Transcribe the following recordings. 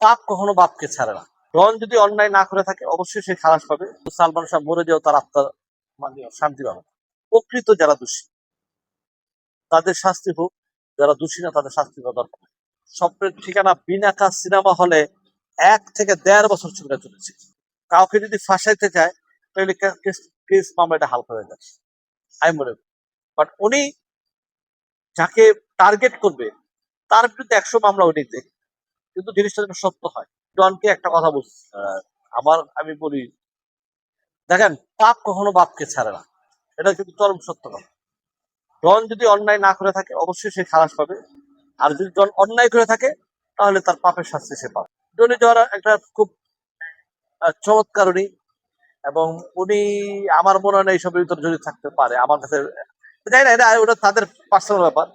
পাপ কখনো বাপকে ছাড়ে না। ডন যদি অন্যায় না করে থাকে অবশ্যই সে খালাস পাবে। সালমান শাহ মরে যেও তার আত্মার মানে শান্তি পাবে। প্রকৃত যারা দোষী তাদের শাস্তি হোক, যারা দোষী না তাদের শাস্তি হওয়া দরকার। স্বপ্নের ঠিকানা বিনাকা সিনেমা হলে 1 থেকে 1.5 বছর ছবিটা চলেছে। কাউকে যদি ফাঁসাইতে চায় তাহলে কেস মামলাটা হালকা হয়ে যায় আমি মনে করি। বাট উনি যাকে টার্গেট করবে তার বিরুদ্ধে 100 মামলা উনি দেখ, কিন্তু জিনিসটা যেন সত্য হয়। ডনকে একটা কথা বলছি, আমি বলি, দেখেন, পাপ কখনো বাপকে ছাড়ে না, এটা কিন্তু চরম সত্য কথা। ডন যদি অন্যায় না করে থাকে অবশ্যই সে খালাস পাবে, আর যদি ডন অন্যায় করে থাকে তাহলে তার পাপের শাস্তি সে পাবে। ডনি যাওয়ার একটা খুব চমৎকার উনি, এবং উনি আমার মনে হয় না এইসবের ভিতরে জড়িত থাকতে পারে। আমার কাছে জানি না, এটা ওটা তাদের পার্সোনাল ব্যাপার,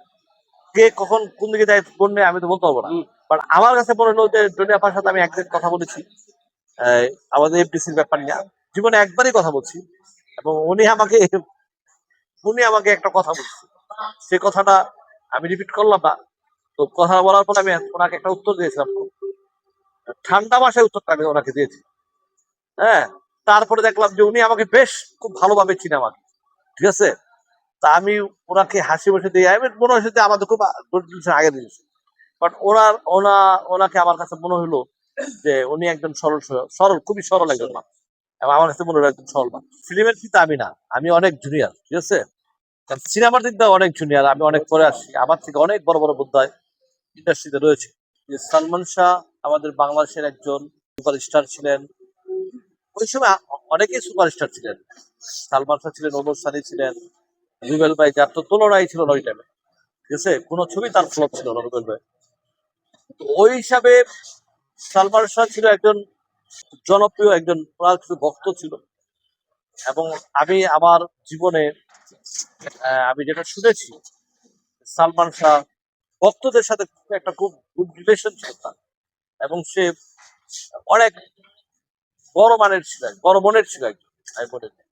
কে কখন কোন দিকে যায় কোন নেই আমি তো বলতে পারবো না। বাট আমার কাছে মনে হলো যে ডনি আপার সাথে আমি একদিন কথা বলেছি আমাদের এফডিসির ব্যাপার নিয়ে, জীবনে একবারই কথা বলছি, এবং উনি আমাকে একটা কথা বলছে, সে কথাটা আমি রিপিট করলাম না। তো কথা বলার পর আমি ওনাকে একটা উত্তর দিয়েছিলাম, ঠান্ডা মাসে উত্তরটা আমি ওনাকে দিয়েছি। হ্যাঁ, তারপরে দেখলাম যে উনি আমাকে বেশ খুব ভালোভাবে চিনে আমাকে, ঠিক আছে। তা আমি ওনাকে হাসি বসে দিয়ে আমি মনে হয়েছে যে আমাদের খুব আগে দিয়েছি। বাট ওনাকে আমার কাছে মনে হলো যে উনি একজন সরল সরল খুবই সরল একজন মানুষ, এবং আমার কাছে মনে হলো একজন সরল মানুষ। ফিল্মের কিন্তু আমি না, আমি অনেক জুনিয়র, ঠিক আছে। কারণ সিনেমার দিক দিয়ে অনেক জুনিয়র, আমি অনেক পরে আসছি, আমার থেকে অনেক বড় বড় বোদ্ধায় ইন্ডাস্ট্রিতে রয়েছে। যে সালমান শাহ আমাদের বাংলাদেশের একজন সুপারস্টার ছিলেন। ওই সময় অনেকেই সুপারস্টার ছিলেন, সালমান শাহ ছিলেন, ওমর সানি ছিলেন, রুবেল ভাই, যার তো তুলনাই ছিল না ওই টাইমে, ঠিক আছে। কোনো ছবি তার ফ্লপ ছিল না রুবেল ভাই। তো ওই হিসাবে সালমান শাহ ছিল একজন জনপ্রিয়, একজন ভক্ত ছিল। এবং আমি আমার জীবনে আমি যেটা শুনেছি, সালমান শাহ ভক্তদের সাথে একটা খুব গুড রিলেশন ছিল তার, এবং সে অনেক বড় মানের ছিল, বড় মনের ছিল একজন, আমি মনে করি।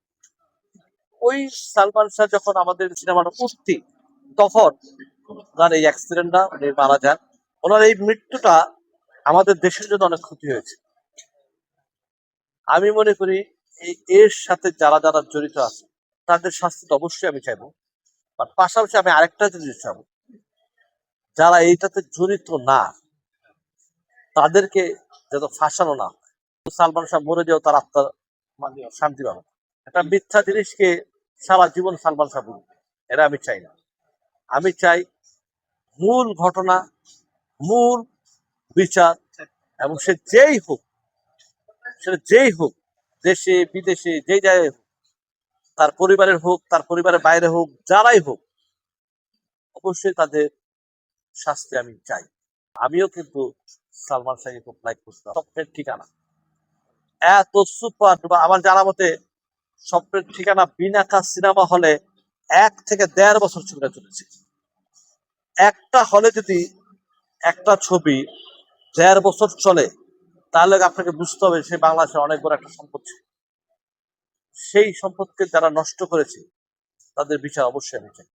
ওই সালমান শাহ যখন আমাদের সিনেমাটা উঠতি তখন ওনার এই অ্যাক্সিডেন্টটা, উনি মারা যান। ওনার এই মৃত্যুটা আমাদের দেশের জন্য অনেক ক্ষতি হয়েছে। আমি মনে করি এর সাথে যারা যারা জড়িত আছে তাদের শাস্তি তো অবশ্যই আমি চাইবো, বাট পাশাপাশি আমি আরেকটা জিনিস চাইবো, যারা এইটাতে জড়িত না তাদেরকে যত ফাঁসানো না। সালমান শাহ মরে যেও তার আত্মার মানে শান্তি পাবে। একটা মিথ্যা জিনিসকে সারা জীবন সালমান শাহ ভুলবে, এটা আমি চাই না। আমি চাই মূল ঘটনা, মূল বিচার, এবং সে যেই হোক, দেশে বিদেশে যেই জায়গায় হোক, তার পরিবারের হোক, তার পরিবারের বাইরে হোক, যারাই হোক, অবশ্যই তাদের শাস্তি আমি চাই। আমিও কিন্তু সালমান শাহকে খুব লাইক করতাম। স্বপ্নের ঠিকানা এত সুপার, আমার জানা মতে স্বপ্নের ঠিকানা বিনাকা সিনেমা হলে 1 থেকে 1.5 বছর ছবিটা চলেছে। একটা হলে যদি একটা ছবি 1.5 বছর চলে, তাহলে আপনাকে বুঝতে হবে সে বাংলাদেশের অনেক বড় একটা সম্পদ ছিল। সেই সম্পদকে যারা নষ্ট করেছে তাদের বিচার অবশ্যই আমি চাই।